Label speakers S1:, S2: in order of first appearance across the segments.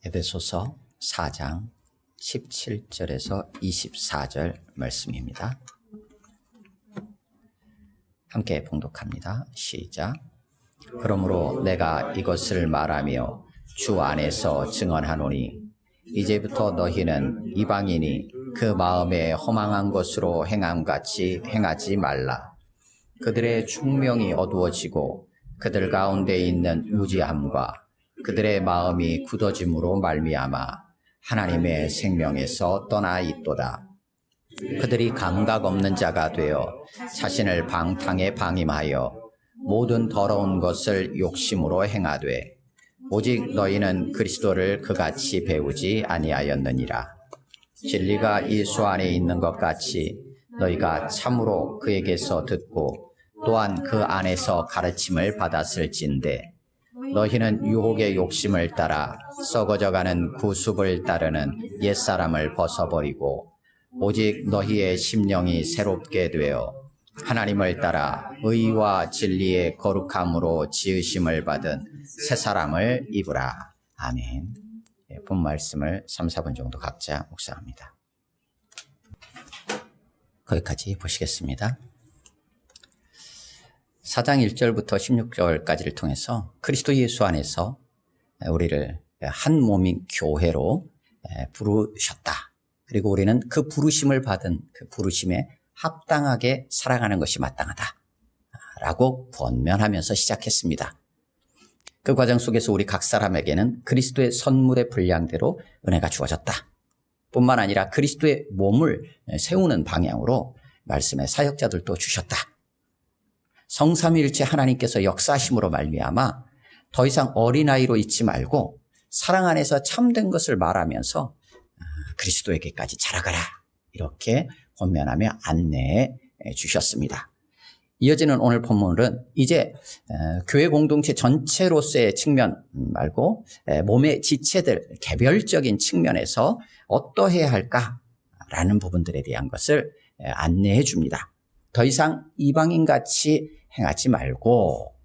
S1: 에베소서 4장 17절에서 24절 말씀입니다. 함께 봉독합니다. 시작. 그러므로 내가 이것을 말하며 주 안에서 증언하노니 이제부터 너희는 이방인이 그 마음에 허망한 것으로 행함같이 행하지 말라. 그들의 충명이 어두워지고 그들 가운데 있는 무지함과 그들의 마음이 굳어짐으로 말미암아 하나님의 생명에서 떠나 있도다. 그들이 감각 없는 자가 되어 자신을 방탕에 방임하여 모든 더러운 것을 욕심으로 행하되 오직 너희는 그리스도를 그같이 배우지 아니하였느니라. 진리가 예수 안에 있는 것 같이 너희가 참으로 그에게서 듣고 또한 그 안에서 가르침을 받았을진데 너희는 유혹의 욕심을 따라 썩어져가는 구습을 따르는 옛사람을 벗어버리고 오직 너희의 심령이 새롭게 되어 하나님을 따라 의와 진리의 거룩함으로 지으심을 받은 새 사람을 입으라. 아멘. 본 말씀을 3, 4분 정도 각자 묵상합니다. 거기까지 보시겠습니다. 4장 1절부터 16절까지를 통해서 그리스도 예수 안에서 우리를 한 몸인 교회로 부르셨다. 그리고 우리는 그 부르심을 받은 그 부르심에 합당하게 살아가는 것이 마땅하다 라고 권면하면서 시작했습니다. 그 과정 속에서 우리 각 사람에게는 그리스도의 선물의 분량대로 은혜가 주어졌다. 뿐만 아니라 그리스도의 몸을 세우는 방향으로 말씀의 사역자들도 주셨다. 성삼위일체 하나님께서 역사하심으로 말미암아 더 이상 어린아이로 있지 말고 사랑 안에서 참된 것을 말하면서 그리스도에게까지 자라가라 이렇게 권면하며 안내해 주셨습니다. 이어지는 오늘 본문은 이제 교회 공동체 전체로서의 측면 말고 몸의 지체들 개별적인 측면에서 어떠해야 할까라는 부분들에 대한 것을 안내해 줍니다. 더 이상 이방인같이 행하지 말고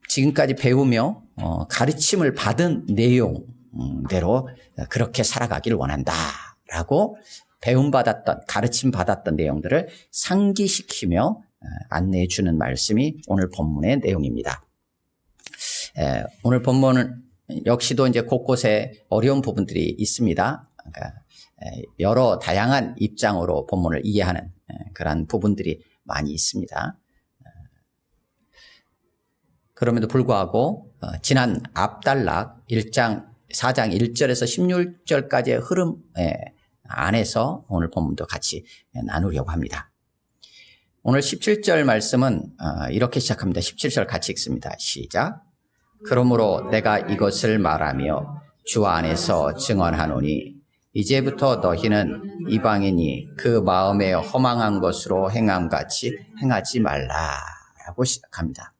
S1: 지금까지 배우며 가르침을 받은 내용대로 그렇게 살아가기를 원한다라고 배움받았던 가르침받았던 내용들을 상기시키며 안내해 주는 말씀이 오늘 본문의 내용입니다. 오늘 본문은 역시도 이제 곳곳에 어려운 부분들이 있습니다. 그러니까 여러 다양한 입장으로 본문을 이해하는 그런 부분들이 많이 있습니다. 그럼에도 불구하고 지난 앞단락 4장 1절에서 16절까지의 흐름 안에서 오늘 본문도 같이 나누려고 합니다. 오늘 17절 말씀은 이렇게 시작합니다. 17절 같이 읽습니다. 시작. 그러므로 내가 이것을 말하며 주 안에서 증언하노니 이제부터 너희는 이방인이 그 마음에 허망한 것으로 행함같이 행하지 말라라고 시작합니다.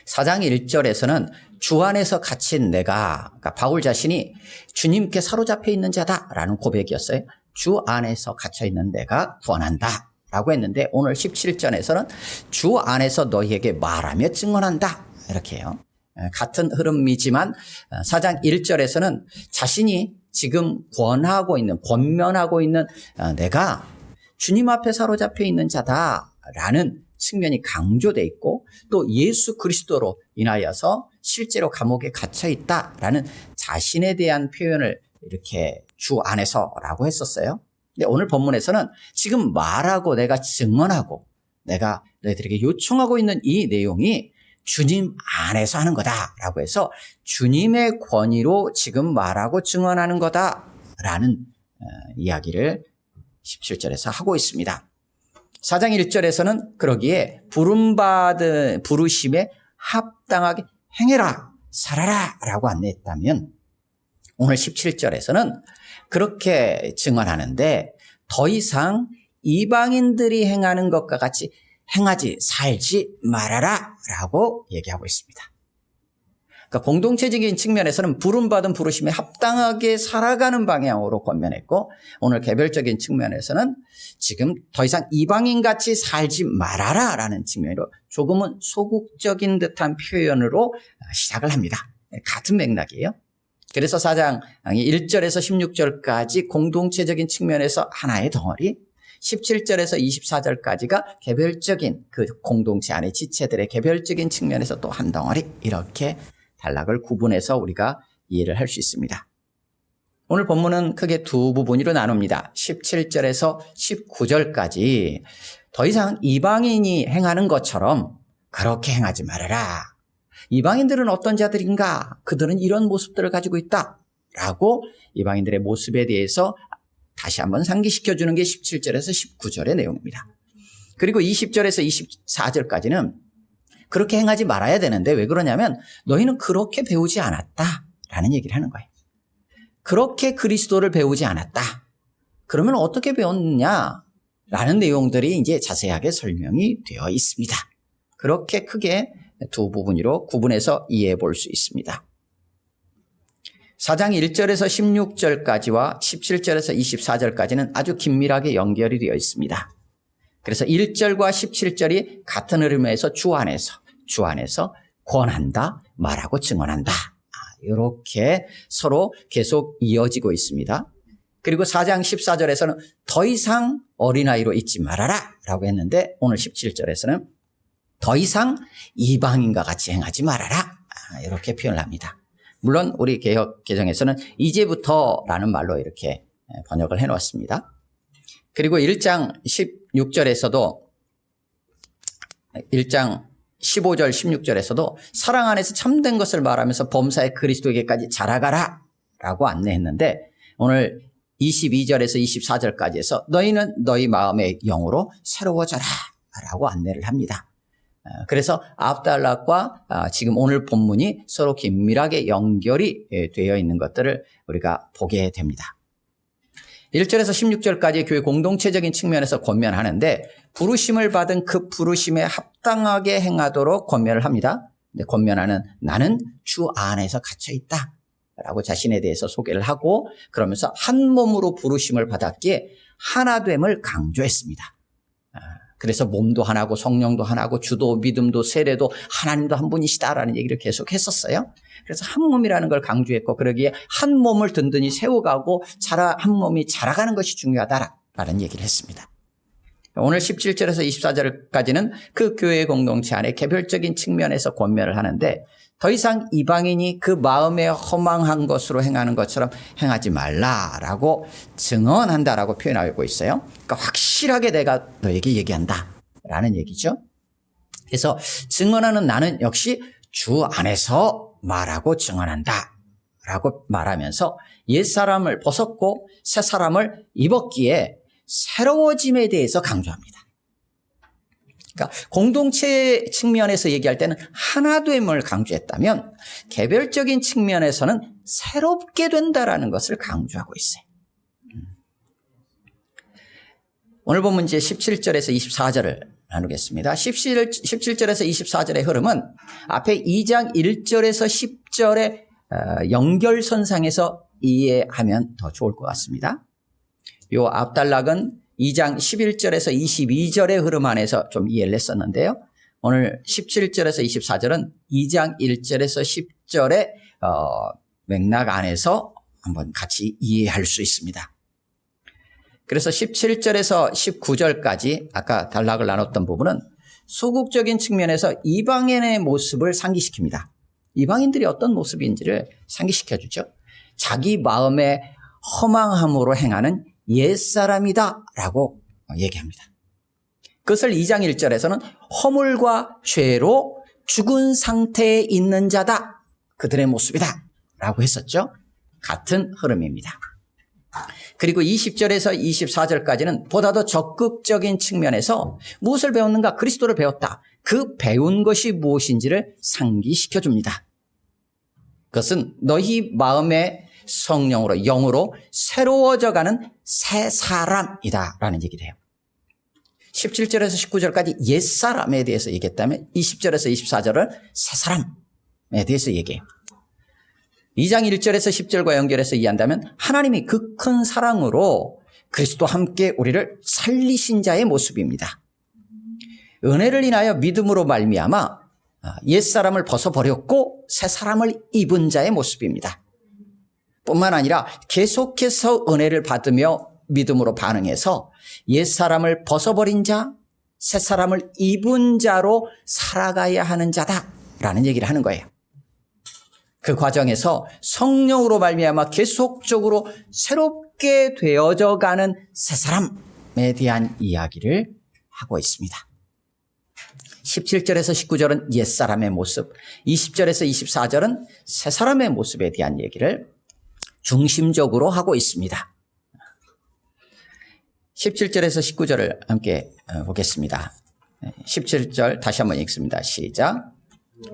S1: 4장 1절에서는 주 안에서 갇힌 내가, 그러니까 바울 자신이 주님께 사로잡혀 있는 자다라는 고백이었어요. 주 안에서 갇혀 있는 내가 구원한다 라고 했는데 오늘 17절에서는 주 안에서 너희에게 말하며 증언한다 이렇게 해요. 같은 흐름이지만 4장 1절에서는 자신이 지금 권면하고 있는 내가 주님 앞에 사로잡혀 있는 자다라는 측면이 강조되어 있고 또 예수 그리스도로 인하여서 실제로 감옥에 갇혀 있다라는 자신에 대한 표현을 이렇게 주 안에서라고 했었어요. 근데 오늘 본문에서는 지금 말하고 내가 증언하고 내가 너희들에게 요청하고 있는 이 내용이 주님 안에서 하는 거다라고 해서 주님의 권위로 지금 말하고 증언하는 거다라는 이야기를 17절에서 하고 있습니다. 4장 1절에서는 그러기에 부르심에 합당하게 행해라, 살아라 라고 안내했다면 오늘 17절에서는 그렇게 증언하는데 더 이상 이방인들이 행하는 것과 같이 행하지 살지 말아라 라고 얘기하고 있습니다. 그러니까 공동체적인 측면에서는 부름받은 부르심에 합당하게 살아가는 방향으로 권면했고 오늘 개별적인 측면에서는 지금 더 이상 이방인같이 살지 말아라 라는 측면으로 조금은 소극적인 듯한 표현으로 시작을 합니다. 같은 맥락이에요. 그래서 4장 1절에서 16절까지 공동체적인 측면에서 하나의 덩어리, 17절에서 24절까지가 개별적인 그 공동체 안의 지체들의 개별적인 측면에서 또 한 덩어리, 이렇게 단락을 구분해서 우리가 이해를 할 수 있습니다. 오늘 본문은 크게 두 부분으로 나눕니다. 17절에서 19절까지 더 이상 이방인이 행하는 것처럼 그렇게 행하지 말아라. 이방인들은 어떤 자들인가? 그들은 이런 모습들을 가지고 있다. 라고 이방인들의 모습에 대해서 다시 한번 상기시켜주는 게 17절에서 19절의 내용입니다. 그리고 20절에서 24절까지는 그렇게 행하지 말아야 되는데 왜 그러냐면 너희는 그렇게 배우지 않았다. 라는 얘기를 하는 거예요. 그렇게 그리스도를 배우지 않았다. 그러면 어떻게 배웠냐? 라는 내용들이 이제 자세하게 설명이 되어 있습니다. 그렇게 크게 두 부분으로 구분해서 이해해 볼 수 있습니다. 4장 1절에서 16절까지와 17절에서 24절까지는 아주 긴밀하게 연결이 되어 있습니다. 그래서 1절과 17절이 같은 흐름에서 주 안에서 권한다, 말하고 증언한다. 이렇게 서로 계속 이어지고 있습니다. 그리고 4장 14절에서는 더 이상 어린아이로 있지 말아라 라고 했는데 오늘 17절에서는 더 이상 이방인과 같이 행하지 말아라, 이렇게 표현을 합니다. 물론 우리 개역 개정에서는 이제부터라는 말로 이렇게 번역을 해놓았습니다. 그리고 1장 16절에서도 1장 15절 16절에서도 사랑 안에서 참된 것을 말하면서 범사의 그리스도에게까지 자라가라 라고 안내했는데 오늘 22절에서 24절까지 해서 너희는 너희 마음의 영으로 새로워져라 라고 안내를 합니다. 그래서 압달락과 지금 오늘 본문이 서로 긴밀하게 연결이 되어 있는 것들을 우리가 보게 됩니다. 1절에서 16절까지 교회 공동체적인 측면에서 권면하는데 부르심을 받은 그 부르심에 합당하게 행하도록 권면을 합니다. 근데 권면하는 나는 주 안에서 갇혀 있다 라고 자신에 대해서 소개를 하고 그러면서 한 몸으로 부르심을 받았기에 하나됨을 강조했습니다. 그래서 몸도 하나고 성령도 하나고 주도 믿음도 세례도 하나님도 한 분이시다라는 얘기를 계속 했었어요. 그래서 한 몸이라는 걸 강조했고 그러기에 한 몸을 든든히 세워가고 한 몸이 자라가는 것이 중요하다라는 얘기를 했습니다. 오늘 17절에서 24절까지는 그 교회 공동체 안에 개별적인 측면에서 권면을 하는데 더 이상 이방인이 그 마음에 허망한 것으로 행하는 것처럼 행하지 말라라고 증언한다라고 표현하고 있어요. 그러니까 확실하게 내가 너에게 얘기한다라는 얘기죠. 그래서 증언하는 나는 역시 주 안에서 말하고 증언한다라고 말하면서 옛사람을 벗었고 새사람을 입었기에 새로워짐에 대해서 강조합니다. 그러니까 공동체 측면에서 얘기할 때는 하나됨을 강조했다면 개별적인 측면에서는 새롭게 된다라는 것을 강조하고 있어요. 오늘 본문 이제 17절에서 24절을 나누겠습니다. 17절에서 24절의 흐름은 앞에 2장 1절에서 10절의 연결선상에서 이해하면 더 좋을 것 같습니다. 이 앞단락은 2장 11절에서 22절의 흐름 안에서 좀 이해를 했었는데요. 오늘 17절에서 24절은 2장 1절에서 10절의 맥락 안에서 한번 같이 이해할 수 있습니다. 그래서 17절에서 19절까지 아까 단락을 나눴던 부분은 소극적인 측면에서 이방인의 모습을 상기시킵니다. 이방인들이 어떤 모습인지를 상기시켜주죠. 자기 마음의 허망함으로 행하는 옛사람이다 라고 얘기합니다. 그것을 2장 1절에서는 허물과 죄로 죽은 상태에 있는 자다. 그들의 모습이다 라고 했었죠. 같은 흐름입니다. 그리고 20절에서 24절까지는 보다 더 적극적인 측면에서 무엇을 배웠는가? 그리스도를 배웠다. 그 배운 것이 무엇인지를 상기시켜 줍니다. 그것은 너희 마음의 성령으로 영으로 새로워져가는 새 사람이다 라는 얘기를 해요. 17절에서 19절까지 옛사람에 대해서 얘기했다면 20절에서 24절은 새 사람에 대해서 얘기해요. 2장 1절에서 10절과 연결해서 이해한다면 하나님이 그 큰 사랑으로 그리스도와 함께 우리를 살리신 자의 모습입니다. 은혜를 인하여 믿음으로 말미암아 옛사람을 벗어버렸고 새 사람을 입은 자의 모습입니다. 뿐만 아니라 계속해서 은혜를 받으며 믿음으로 반응해서 옛사람을 벗어버린 자, 새사람을 입은 자로 살아가야 하는 자다라는 얘기를 하는 거예요. 그 과정에서 성령으로 말미암아 계속적으로 새롭게 되어져 가는 새사람에 대한 이야기를 하고 있습니다. 17절에서 19절은 옛사람의 모습, 20절에서 24절은 새사람의 모습에 대한 얘기를 중심적으로 하고 있습니다. 17절에서 19절을 함께 보겠습니다. 17절 다시 한번 읽습니다. 시작.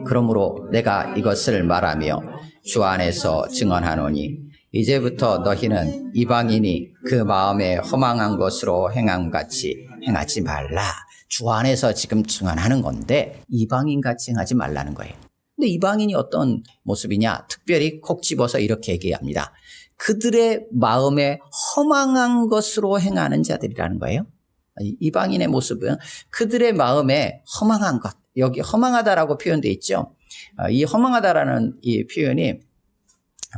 S1: 그러므로 내가 이것을 말하며 주 안에서 증언하노니 이제부터 너희는 이방인이 그 마음에 허망한 것으로 행함같이 행하지 말라. 주 안에서 지금 증언하는 건데 이방인같이 행하지 말라는 거예요. 근데 이방인이 어떤 모습이냐? 특별히 콕 집어서 이렇게 얘기합니다. 그들의 마음에 허망한 것으로 행하는 자들이라는 거예요. 이방인의 모습은 그들의 마음에 허망한 것, 여기 허망하다라고 표현되어 있죠. 이 허망하다라는 이 표현이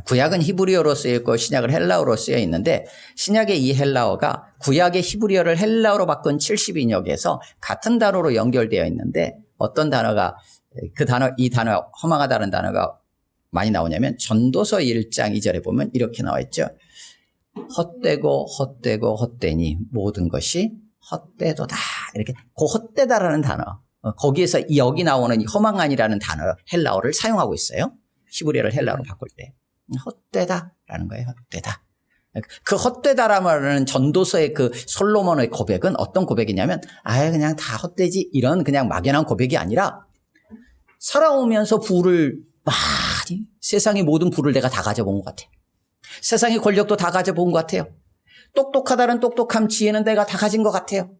S1: 구약은 히브리어로 쓰여 있고 신약은 헬라어로 쓰여 있는데 신약의 이 헬라어가 구약의 히브리어를 헬라어로 바꾼 70인역에서 같은 단어로 연결되어 있는데 어떤 단어가 이 단어 허망하다는 단어가 많이 나오냐면 전도서 1장 2절에 보면 이렇게 나와 있죠. 헛되고 헛되니 모든 것이 헛되도다. 이렇게 그 헛되다라는 단어, 거기에서 여기 나오는 허망한이라는 단어 헬라어를 사용하고 있어요. 히브리어를 헬라어로 바꿀 때 헛되다라는 거예요. 헛되다. 그 헛되다라는 전도서의 그 솔로몬의 고백은 어떤 고백이냐면 그냥 다 헛되지 이런 그냥 막연한 고백이 아니라 살아오면서 부를 많이 세상의 모든 부를 내가 다 가져본 것 같아요. 세상의 권력도 다 가져본 것 같아요. 똑똑하다는 똑똑함, 지혜는 내가 다 가진 것 같아요.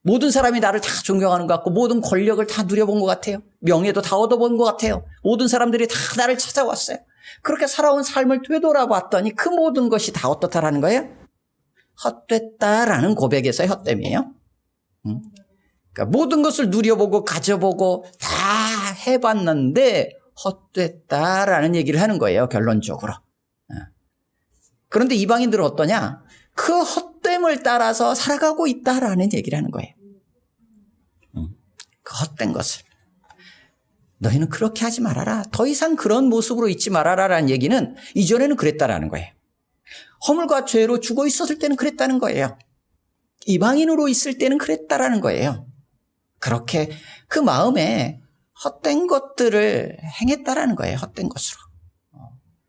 S1: 모든 사람이 나를 다 존경하는 것 같고 모든 권력을 다 누려본 것 같아요. 명예도 다 얻어본 것 같아요. 모든 사람들이 다 나를 찾아왔어요. 그렇게 살아온 삶을 되돌아봤더니 그 모든 것이 다 어떻다라는 거예요? 헛됐다라는 고백에서 헛됨이에요. 그러니까 모든 것을 누려보고 가져보고 다 해봤는데 헛됐다라는 얘기를 하는 거예요. 결론적으로. 그런데 이방인들은 어떠냐? 그 헛됨을 따라서 살아가고 있다라는 얘기를 하는 거예요. 그 헛된 것을. 너희는 그렇게 하지 말아라. 더 이상 그런 모습으로 있지 말아라라는 얘기는 이전에는 그랬다라는 거예요. 허물과 죄로 죽어 있었을 때는 그랬다는 거예요. 이방인으로 있을 때는 그랬다라는 거예요. 그렇게 그 마음에 헛된 것들을 행했다라는 거예요. 헛된 것으로.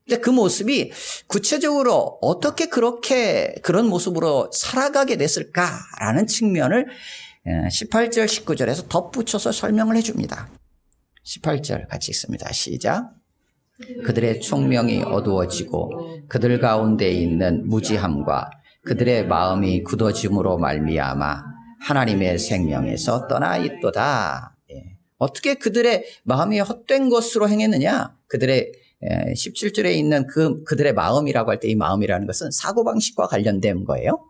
S1: 근데 그 모습이 구체적으로 어떻게 그런 모습으로 살아가게 됐을까라는 측면을 18절, 19절에서 덧붙여서 설명을 해줍니다. 18절 같이 읽습니다. 시작. 그들의 총명이 어두워지고 그들 가운데 있는 무지함과 그들의 마음이 굳어짐으로 말미암아 하나님의 생명에서 떠나 있도다. 어떻게 그들의 마음이 헛된 것으로 행했느냐? 그들의 17절에 있는 그들의 마음이라고 할 때 이 마음이라는 것은 사고방식과 관련된 거예요.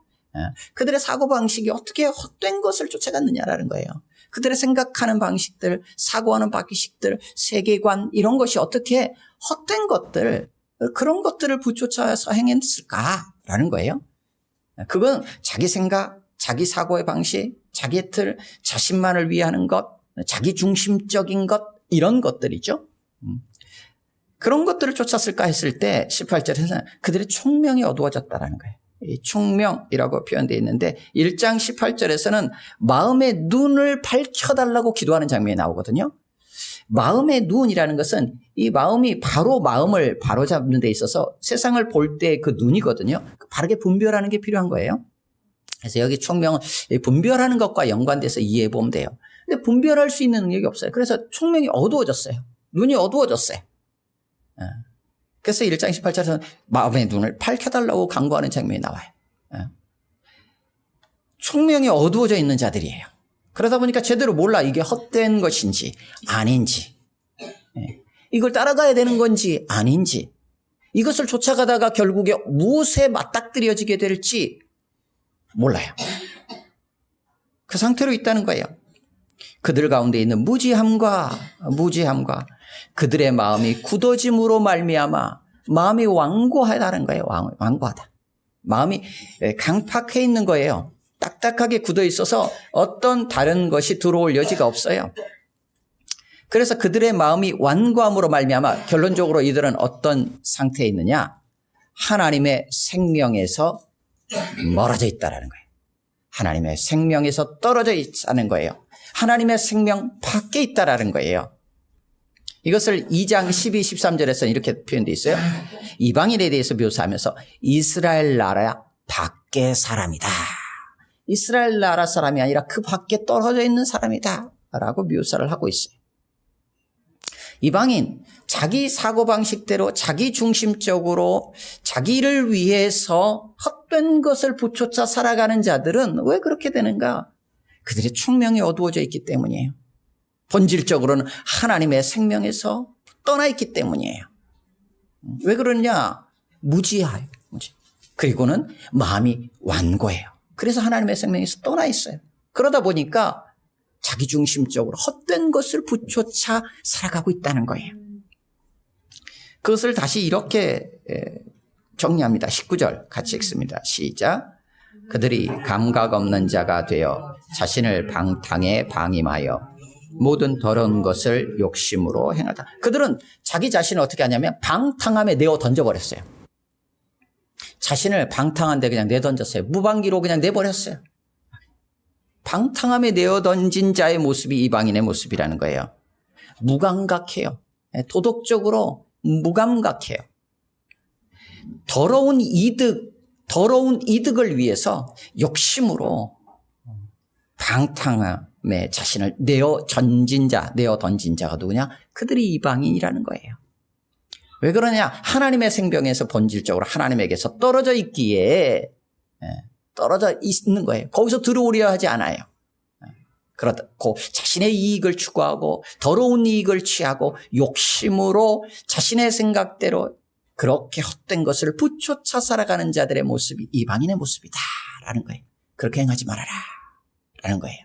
S1: 그들의 사고방식이 어떻게 헛된 것을 쫓아갔느냐라는 거예요. 그들의 생각하는 방식들, 사고하는 방식들, 세계관 이런 것이 어떻게 헛된 것들, 그런 것들을 부쫓아서 행했을까라는 거예요. 그건 자기 생각, 자기 사고의 방식, 자기의 틀, 자신만을 위하는 것, 자기 중심적인 것 이런 것들이죠. 그런 것들을 쫓았을까 했을 때 18절에서는 그들의 총명이 어두워졌다라는 거예요. 이 총명이라고 표현되어 있는데 1장 18절에서는 마음의 눈을 밝혀달라고 기도하는 장면이 나오거든요. 마음의 눈이라는 것은 이 마음이 마음을 바로잡는 데 있어서 세상을 볼 때 그 눈이거든요. 바르게 분별하는 게 필요한 거예요. 그래서 여기 총명은 분별하는 것과 연관돼서 이해해 보면 돼요. 근데 분별할 수 있는 능력이 없어요. 그래서 총명이 어두워졌어요. 눈이 어두워졌어요. 그래서 1장 18절에서는 마음의 눈을 밝혀달라고 강구하는 장면이 나와요. 총명이 어두워져 있는 자들이에요. 그러다 보니까 제대로 몰라 이게 헛된 것인지 아닌지, 이걸 따라가야 되는 건지 아닌지, 이것을 쫓아가다가 결국에 무엇에 맞닥뜨려지게 될지 몰라요. 그 상태로 있다는 거예요. 그들 가운데 있는 무지함과 그들의 마음이 굳어짐으로 말미암아 마음이 완고하다는 거예요. 완고하다. 마음이 강팍해 있는 거예요. 딱딱하게 굳어 있어서 어떤 다른 것이 들어올 여지가 없어요. 그래서 그들의 마음이 완고함으로 말미암아 결론적으로 이들은 어떤 상태에 있느냐? 하나님의 생명에서 멀어져 있다라는 거예요. 하나님의 생명에서 떨어져 있다는 거예요. 하나님의 생명 밖에 있다라는 거예요. 이것을 2장 12, 13절에서는 이렇게 표현되어 있어요. 이방인에 대해서 묘사하면서 이스라엘 나라 밖의 사람이다. 이스라엘 나라 사람이 아니라 그 밖에 떨어져 있는 사람이다 라고 묘사를 하고 있어요. 이방인, 자기 사고방식대로 자기 중심적으로 자기를 위해서 헛된 것을 부쫓아 살아가는 자들은 왜 그렇게 되는가? 그들의 총명이 어두워져 있기 때문이에요. 본질적으로는 하나님의 생명에서 떠나 있기 때문이에요. 왜 그러냐? 무지해요. 그리고는 마음이 완고해요. 그래서 하나님의 생명에서 떠나 있어요. 그러다 보니까 자기중심적으로 헛된 것을 부쫓아 살아가고 있다는 거예요. 그것을 다시 이렇게 정리합니다. 19절 같이 읽습니다. 시작. 그들이 감각 없는 자가 되어 자신을 방탕에 방임하여 모든 더러운 것을 욕심으로 행하다. 그들은 자기 자신을 어떻게 하냐면 방탕함에 내어 던져버렸어요. 자신을 방탕한 데 그냥 내던졌어요. 무방기로 그냥 내버렸어요. 방탕함에 내어 던진 자의 모습이 이방인의 모습이라는 거예요. 무감각해요. 도덕적으로 무감각해요. 더러운 이득을 위해서 욕심으로 방탕함에 자신을 내어 던진 자가 누구냐? 그들이 이방인이라는 거예요. 왜 그러냐? 하나님의 생명에서 본질적으로 하나님에게서 떨어져 있기에 떨어져 있는 거예요. 거기서 들어오려 하지 않아요. 그렇고 자신의 이익을 추구하고 더러운 이익을 취하고 욕심으로 자신의 생각대로 그렇게 헛된 것을 부쫓아 살아가는 자들의 모습이 이방인의 모습이다라는 거예요. 그렇게 행하지 말아라 라는 거예요.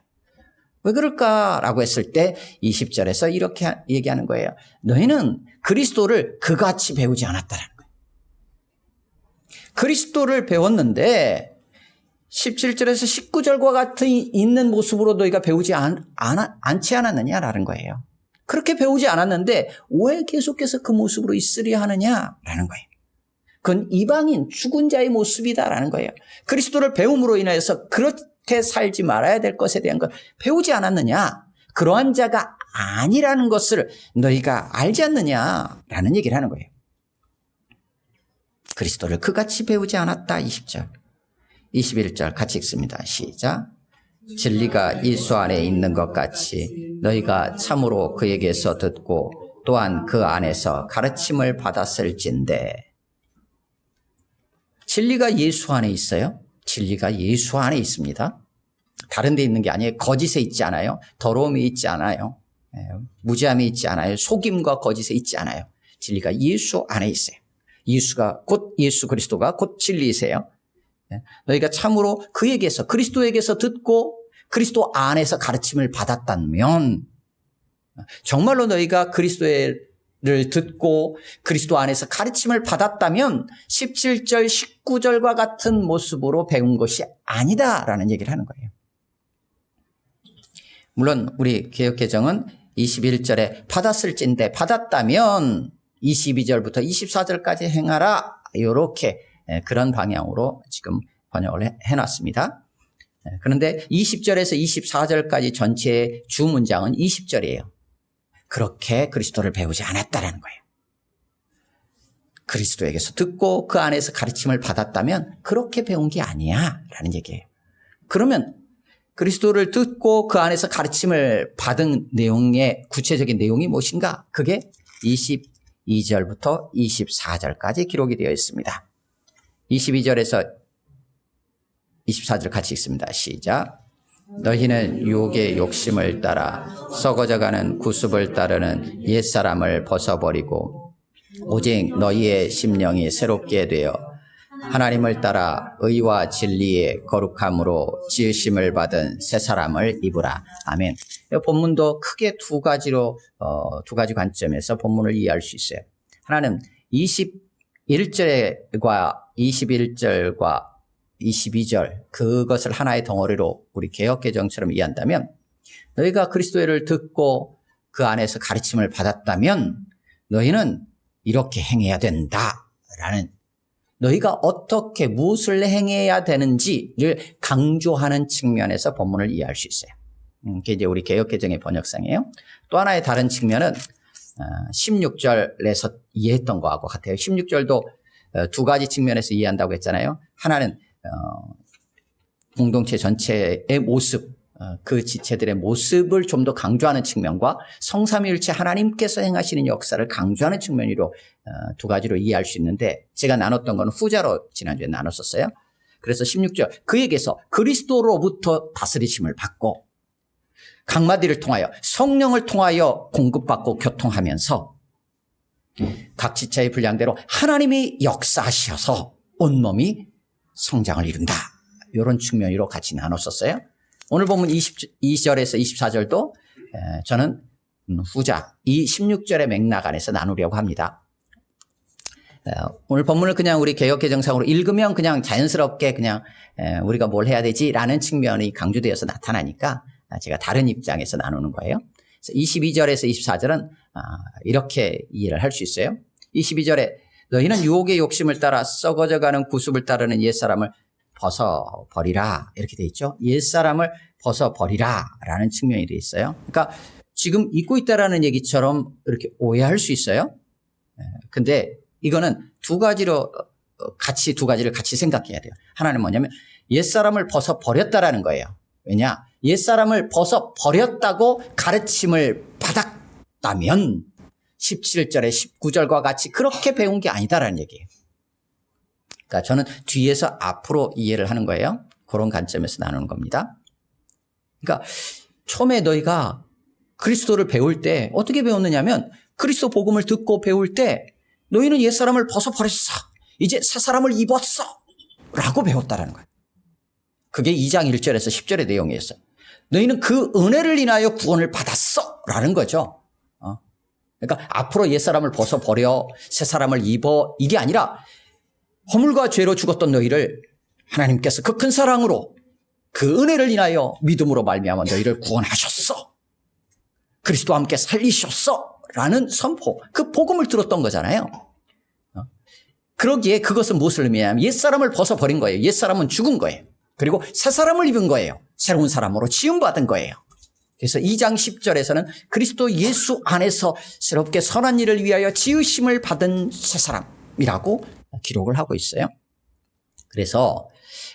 S1: 왜 그럴까라고 했을 때 20절에서 이렇게 얘기하는 거예요. 너희는 그리스도를 그같이 배우지 않았다라는 거예요. 그리스도를 배웠는데 17절에서 19절과 같은 있는 모습으로 너희가 배우지 않지 않았느냐라는 거예요. 그렇게 배우지 않았는데 왜 계속해서 그 모습으로 있으려 하느냐라는 거예요. 그건 이방인 죽은 자의 모습이다라는 거예요. 그리스도를 배움으로 인해서 그렇게 살지 말아야 될 것에 대한 걸 배우지 않았느냐? 그러한 자가 아니라는 것을 너희가 알지 않느냐라는 얘기를 하는 거예요. 그리스도를 그같이 배우지 않았다. 20절. 21절 같이 읽습니다. 시작. 진리가 예수 안에 있는 것 같이 너희가 참으로 그에게서 듣고 또한 그 안에서 가르침을 받았을진데. 진리가 예수 안에 있어요? 진리가 예수 안에 있습니다. 다른 데 있는 게 아니에요. 거짓에 있지 않아요. 더러움이 있지 않아요. 무지함이 있지 않아요. 속임과 거짓에 있지 않아요. 진리가 예수 안에 있어요. 예수 그리스도가 곧 진리이세요. 너희가 참으로 그에게서 그리스도에게서 듣고 그리스도 안에서 가르침을 받았다면 정말로 너희가 그리스도를 듣고 그리스도 안에서 가르침을 받았다면 17절 19절과 같은 모습으로 배운 것이 아니다라는 얘기를 하는 거예요. 물론 우리 개역개정은 21절에 받았을진데 받았다면 22절부터 24절까지 행하라 이렇게 그런 방향으로 지금 번역을 해놨습니다. 그런데 20절에서 24절까지 전체의 주 문장은 20절이에요. 그렇게 그리스도를 배우지 않았다라는 거예요. 그리스도에게서 듣고 그 안에서 가르침을 받았다면 그렇게 배운 게 아니야 라는 얘기예요. 그러면 그리스도를 듣고 그 안에서 가르침을 받은 내용의 구체적인 내용이 무엇인가? 그게 22절부터 24절까지 기록이 되어 있습니다. 22절에서 24절 같이 읽습니다. 시작. 너희는 유혹의 욕심을 따라 썩어져가는 구습을 따르는 옛사람을 벗어버리고 오직 너희의 심령이 새롭게 되어 하나님을 따라 의와 진리의 거룩함으로 지으심을 받은 새 사람을 입으라. 아멘. 본문도 크게 두 가지 관점에서 본문을 이해할 수 있어요. 하나는 1절과 21절과 22절 그것을 하나의 덩어리로 우리 개역개정처럼 이해한다면 너희가 그리스도를 듣고 그 안에서 가르침을 받았다면 너희는 이렇게 행해야 된다라는 너희가 어떻게 무엇을 행해야 되는지를 강조하는 측면에서 본문을 이해할 수 있어요. 그게 이제 우리 개역개정의 번역상이에요. 또 하나의 다른 측면은 16절에서 이해했던 거하고 같아요. 16절도 두 가지 측면에서 이해한다고 했잖아요. 하나는 공동체 전체의 모습, 그 지체들의 모습을 좀 더 강조하는 측면과 성삼위일체 하나님께서 행하시는 역사를 강조하는 측면으로 두 가지로 이해할 수 있는데 제가 나눴던 건 후자로 지난주에 나눴었어요. 그래서 16절 그에게서 그리스도로부터 다스리심을 받고 강마디를 통하여 성령을 통하여 공급받고 교통하면서 각 지체의 분량대로 하나님이 역사하셔서 온몸이 성장을 이룬다. 이런 측면으로 같이 나눴었어요. 오늘 보면 22절에서 24절도 저는 후자 이 16절의 맥락 안에서 나누려고 합니다. 오늘 본문을 그냥 우리 개역개정상으로 읽으면 그냥 자연스럽게 그냥 우리가 뭘 해야 되지라는 측면이 강조되어서 나타나니까 제가 다른 입장에서 나누는 거예요. 그래서 22절에서 24절은 이렇게 이해를 할 수 있어요. 22절에 너희는 유혹의 욕심을 따라 썩어져가는 구습을 따르는 옛사람을 벗어버리라 이렇게 돼 있죠. 옛사람을 벗어버리라 라는 측면이 돼 있어요. 그러니까 지금 입고 있다라는 얘기처럼 이렇게 오해할 수 있어요. 근데 이거는 두 가지를 같이 생각해야 돼요. 하나는 뭐냐면 옛사람을 벗어버렸다라는 거예요. 왜냐? 옛사람을 벗어버렸다고 가르침을 받았다면 17절에 19절과 같이 그렇게 배운 게 아니다라는 얘기예요. 그러니까 저는 뒤에서 앞으로 이해를 하는 거예요. 그런 관점에서 나누는 겁니다. 그러니까 처음에 너희가 그리스도를 배울 때 어떻게 배웠느냐면 그리스도 복음을 듣고 배울 때 너희는 옛사람을 벗어버렸어. 이제 새사람을 입었어. 라고 배웠다라는 거예요. 그게 2장 1절에서 10절의 내용이었어요. 너희는 그 은혜를 인하여 구원을 받았어. 라는 거죠. 그러니까 앞으로 옛사람을 벗어버려 새사람을 입어 이게 아니라 허물과 죄로 죽었던 너희를 하나님께서 그 큰 사랑으로 그 은혜를 인하여 믿음으로 말미암아 너희를 구원하셨어. 그리스도와 함께 살리셨어. 라는 선포. 그 복음을 들었던 거잖아요. 그러기에 그것은 무엇을 의미하냐면 옛사람을 벗어버린 거예요. 옛사람은 죽은 거예요. 그리고 새사람을 입은 거예요. 새로운 사람으로 지음받은 거예요. 그래서 2장 10절에서는 그리스도 예수 안에서 새롭게 선한 일을 위하여 지으심을 받은 새사람이라고 기록을 하고 있어요. 그래서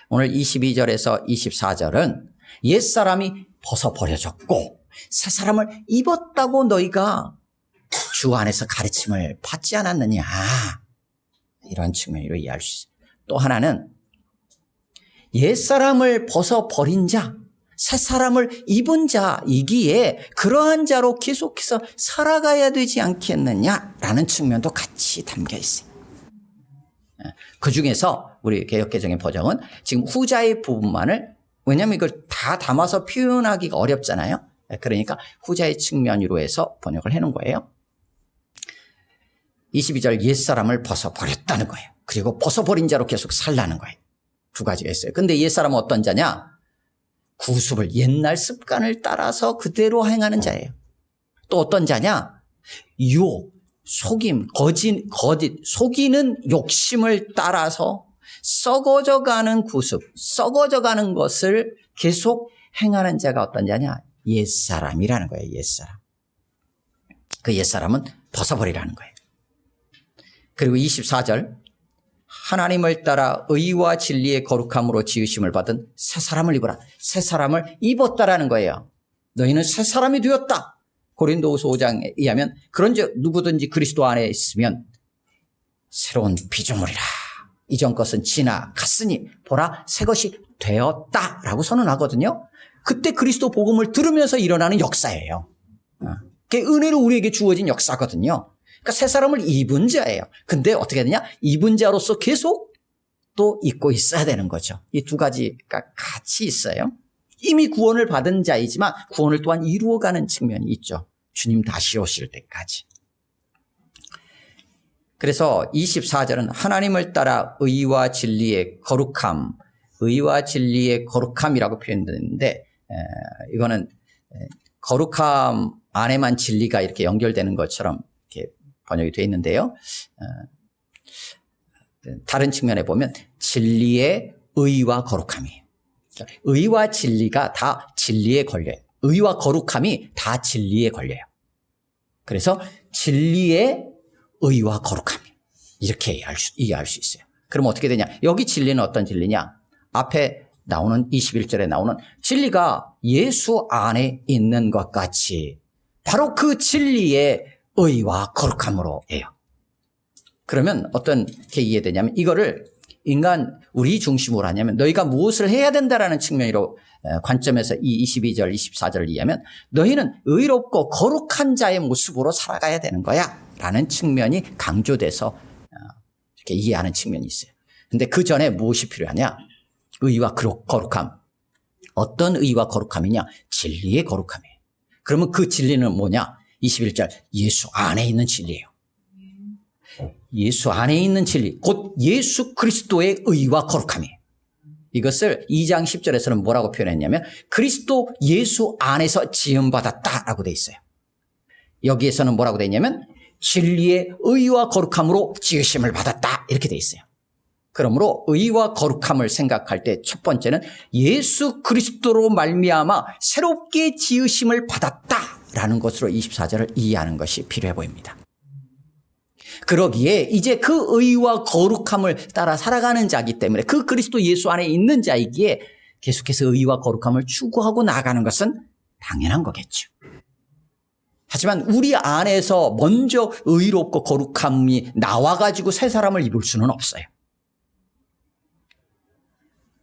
S1: 오늘 22절에서 24절은 옛사람이 벗어버려졌고 새사람을 입었다고 너희가 주 안에서 가르침을 받지 않았느냐 이런 측면으로 이해할 수 있어요. 또 하나는 옛사람을 벗어버린 자 새사람을 입은 자이기에 그러한 자로 계속해서 살아가야 되지 않겠느냐라는 측면도 같이 담겨 있어요. 그 중에서 우리 개역개정의 버전은 지금 후자의 부분만을 왜냐하면 이걸 다 담아서 표현하기가 어렵잖아요. 그러니까 후자의 측면으로 해서 번역을 해놓은 거예요. 22절 옛사람을 벗어버렸다는 거예요. 그리고 벗어버린 자로 계속 살라는 거예요. 두 가지가 있어요. 근데 옛사람은 어떤 자냐? 구습을 옛날 습관을 따라서 그대로 행하는 자예요. 또 어떤 자냐? 유혹, 속임, 거짓, 속이는 욕심을 따라서 썩어져가는 구습, 썩어져가는 것을 계속 행하는 자가 어떤 자냐? 옛사람이라는 거예요. 옛사람. 그 옛사람은 벗어버리라는 거예요. 그리고 24절 하나님을 따라 의와 진리의 거룩함으로 지으심을 받은 새 사람을 입어라. 새 사람을 입었다라는 거예요. 너희는 새 사람이 되었다. 고린도후서 5장에 의하면 그런즉 누구든지 그리스도 안에 있으면 새로운 피조물이라. 이전 것은 지나갔으니 보라 새 것이 되었다라고 선언하거든요. 그때 그리스도 복음을 들으면서 일어나는 역사예요. 그게 은혜로 우리에게 주어진 역사거든요. 그러니까 새 사람을 입은 자예요. 근데 어떻게 되냐? 입은 자로서 계속 또 입고 있어야 되는 거죠. 이 두 가지가 같이 있어요. 이미 구원을 받은 자이지만 구원을 또한 이루어가는 측면이 있죠. 주님 다시 오실 때까지. 그래서 24절은 하나님을 따라 의와 진리의 거룩함, 의와 진리의 거룩함이라고 표현되는데 이거는 거룩함 안에만 진리가 이렇게 연결되는 것처럼 이렇게 번역이 되어 있는데요. 다른 측면에 보면 진리의 의와 거룩함이에요. 의와 진리가 다 진리에 걸려요. 의와 거룩함이 다 진리에 걸려요. 그래서 진리의 의와 거룩함 이렇게 이해할 수 있어요. 그럼 어떻게 되냐? 여기 진리는 어떤 진리냐? 앞에 나오는 21절에 나오는 진리가 예수 안에 있는 것 같이 바로 그 진리의 의와 거룩함으로 해요. 그러면 어떻게 이해되냐면 이거를 인간 우리 중심으로 하냐면 너희가 무엇을 해야 된다라는 측면으로 관점에서 이 22절 24절을 이해하면 너희는 의롭고 거룩한 자의 모습으로 살아가야 되는 거야 라는 측면이 강조돼서 이렇게 이해하는 측면이 있어요. 근데 그 전에 무엇이 필요하냐? 의와 거룩함. 어떤 의와 거룩함이냐? 진리의 거룩함이에요. 그러면 그 진리는 뭐냐? 21절 예수 안에 있는 진리예요. 예수 안에 있는 진리, 곧 예수 그리스도의 의와 거룩함이에요. 이것을 2장 10절에서는 뭐라고 표현했냐면 그리스도 예수 안에서 지음받았다라고 돼 있어요. 여기에서는 뭐라고 돼 있냐면 진리의 의와 거룩함으로 지으심을 받았다 이렇게 돼 있어요. 그러므로 의와 거룩함을 생각할 때 첫 번째는 예수 그리스도로 말미암아 새롭게 지으심을 받았다라는 것으로 24절을 이해하는 것이 필요해 보입니다. 그러기에 이제 그 의와 거룩함을 따라 살아가는 자이기 때문에 그 그리스도 예수 안에 있는 자이기에 계속해서 의와 거룩함을 추구하고 나가는 것은 당연한 거겠죠. 하지만 우리 안에서 먼저 의롭고 거룩함이 나와가지고 새 사람을 입을 수는 없어요.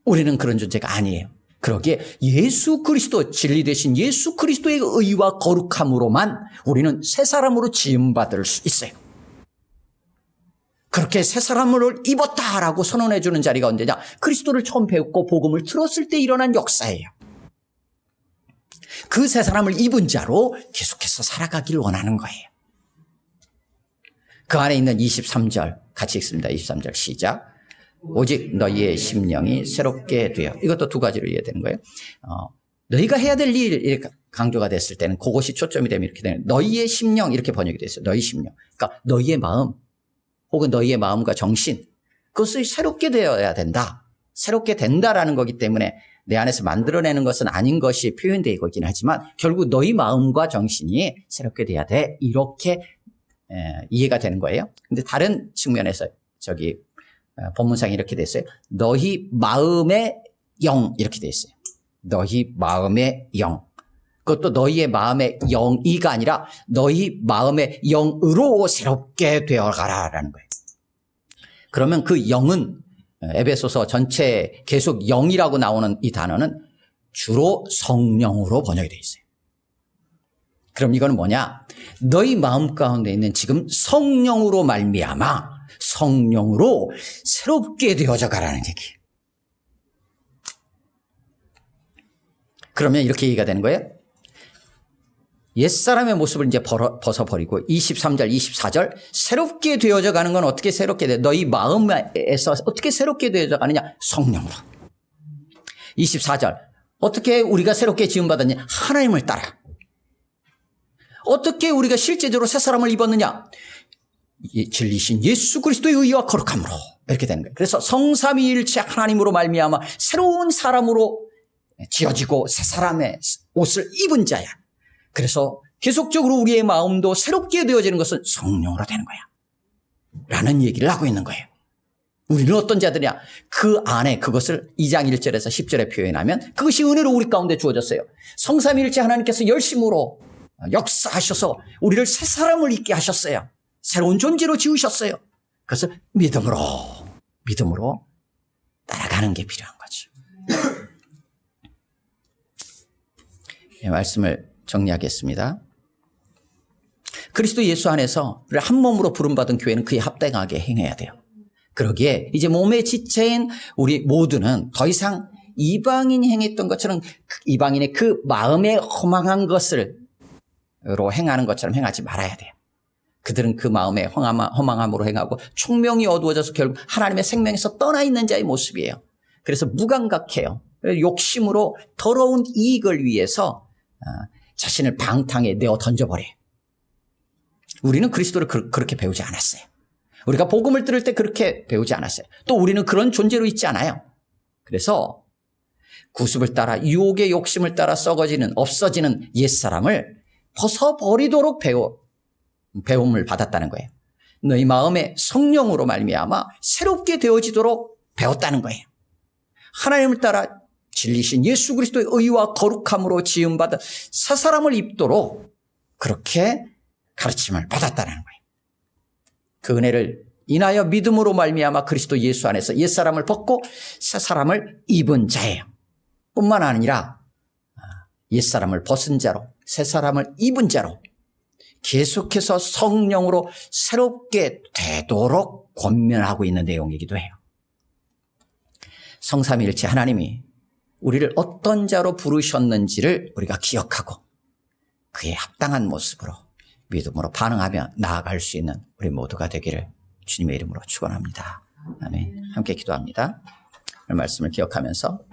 S1: 우리는 그런 존재가 아니에요. 그러기에 예수 그리스도 진리 되신 예수 그리스도의 의와 거룩함으로만 우리는 새 사람으로 지음받을 수 있어요. 그렇게 새 사람을 입었다라고 선언해 주는 자리가 언제냐? 그리스도를 처음 배웠고 복음을 들었을 때 일어난 역사예요. 그 새 사람을 입은 자로 계속해서 살아가길 원하는 거예요. 그 안에 있는 23절 같이 읽습니다. 23절 시작. 오직 너희의 심령이 새롭게 되어. 이것도 두 가지로 이해되는 거예요. 너희가 해야 될 일 강조가 됐을 때는 그것이 초점이 되면 이렇게 되는 너희의 심령 이렇게 번역이 됐어요. 너희 심령. 그러니까 너희의 마음 혹은 너희의 마음과 정신 그것이 새롭게 되어야 된다. 새롭게 된다라는 거기 때문에 내 안에서 만들어내는 것은 아닌 것이 표현되어 있긴 하지만 결국 너희 마음과 정신이 새롭게 돼야 돼. 이렇게 이해가 되는 거예요. 근데 다른 측면에서 본문상에 이렇게 돼 있어요. 너희 마음의 영 이렇게 돼 있어요. 너희 마음의 영. 그것도 너희의 마음의 영이가 아니라 너희 마음의 영으로 새롭게 되어가라라는 거예요. 그러면 그 영은 에베소서 전체 계속 영이라고 나오는 이 단어는 주로 성령으로 번역이 되어 있어요. 그럼 이거는 뭐냐? 너희 마음 가운데 있는 지금 성령으로 말미암아 성령으로 새롭게 되어져 가라는 얘기예요. 그러면 이렇게 얘기가 되는 거예요. 옛사람의 모습을 이제 벗어버리고 23절, 24절 새롭게 되어져 가는 건 어떻게 새롭게 돼? 너희 마음에서 어떻게 새롭게 되어져 가느냐? 성령으로. 24절 어떻게 우리가 새롭게 지음받았냐? 하나님을 따라. 어떻게 우리가 실제적으로 새 사람을 입었느냐? 진리신 예수 그리스도의 의와 거룩함으로 이렇게 되는 거예요. 그래서 성삼위일체 하나님으로 말미암아 새로운 사람으로 지어지고 새 사람의 옷을 입은 자야. 그래서 계속적으로 우리의 마음도 새롭게 되어지는 것은 성령으로 되는 거야 라는 얘기를 하고 있는 거예요. 우리는 어떤 자들이냐? 그 안에 그것을 2장 1절에서 10절에 표현하면 그것이 은혜로 우리 가운데 주어졌어요. 성삼위일체 하나님께서 열심으로 역사하셔서 우리를 새 사람을 입게 하셨어요. 새로운 존재로 지으셨어요. 그래서 믿음으로 따라가는 게 필요한 거죠. 네, 말씀을 정리하겠습니다. 그리스도 예수 안에서 한 몸으로 부름받은 교회는 그에 합당하게 행해야 돼요. 그러기에 이제 몸의 지체인 우리 모두는 더 이상 이방인이 행했던 것처럼 이방인의 그 마음에 허망한 것으로 행하는 것처럼 행하지 말아야 돼요. 그들은 그 마음에 허망함으로 행하고 총명이 어두워져서 결국 하나님의 생명에서 떠나 있는 자의 모습이에요. 그래서 무감각해요. 욕심으로 더러운 이익을 위해서 자신을 방탕에 내어 던져버려요. 우리는 그리스도를 그렇게 배우지 않았어요. 우리가 복음을 들을 때 그렇게 배우지 않았어요. 또 우리는 그런 존재로 있지 않아요. 그래서 구습을 따라 유혹의 욕심을 따라 썩어지는 없어지는 옛사람을 벗어버리도록 배움을 받았다는 거예요. 너희 마음에 성령으로 말미암아 새롭게 되어지도록 배웠다는 거예요. 하나님을 따라 진리신 예수 그리스도의 의와 거룩함으로 지음받은 새 사람을 입도록 그렇게 가르침을 받았다는 거예요. 그 은혜를 인하여 믿음으로 말미암아 그리스도 예수 안에서 옛사람을 벗고 새 사람을 입은 자예요. 뿐만 아니라 옛사람을 벗은 자로 새 사람을 입은 자로 계속해서 성령으로 새롭게 되도록 권면하고 있는 내용이기도 해요. 성삼위일체 하나님이 우리를 어떤 자로 부르셨는지를 우리가 기억하고 그에 합당한 모습으로 믿음으로 반응하며 나아갈 수 있는 우리 모두가 되기를 주님의 이름으로 축원합니다. 아멘. 함께 기도합니다. 오늘 말씀을 기억하면서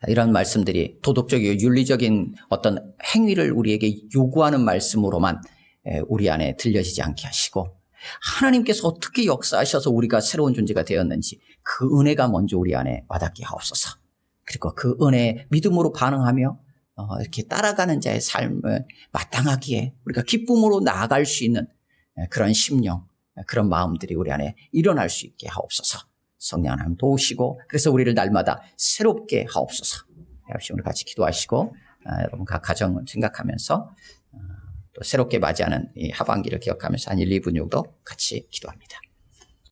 S1: 이런 말씀들이 도덕적이고 윤리적인 어떤 행위를 우리에게 요구하는 말씀으로만 우리 안에 들려지지 않게 하시고 하나님께서 어떻게 역사하셔서 우리가 새로운 존재가 되었는지 그 은혜가 먼저 우리 안에 와닿게 하옵소서. 그리고 그 은혜에 믿음으로 반응하며 이렇게 따라가는 자의 삶을 마땅하기에 우리가 기쁨으로 나아갈 수 있는 그런 심령, 그런 마음들이 우리 안에 일어날 수 있게 하옵소서. 성령 하나님 도우시고 그래서 우리를 날마다 새롭게 하옵소서. 우리 같이 기도하시고 여러분 각 가정을 생각하면서 또 새롭게 맞이하는 이 하반기를 기억하면서 한 1, 2분 정도 같이 기도합니다.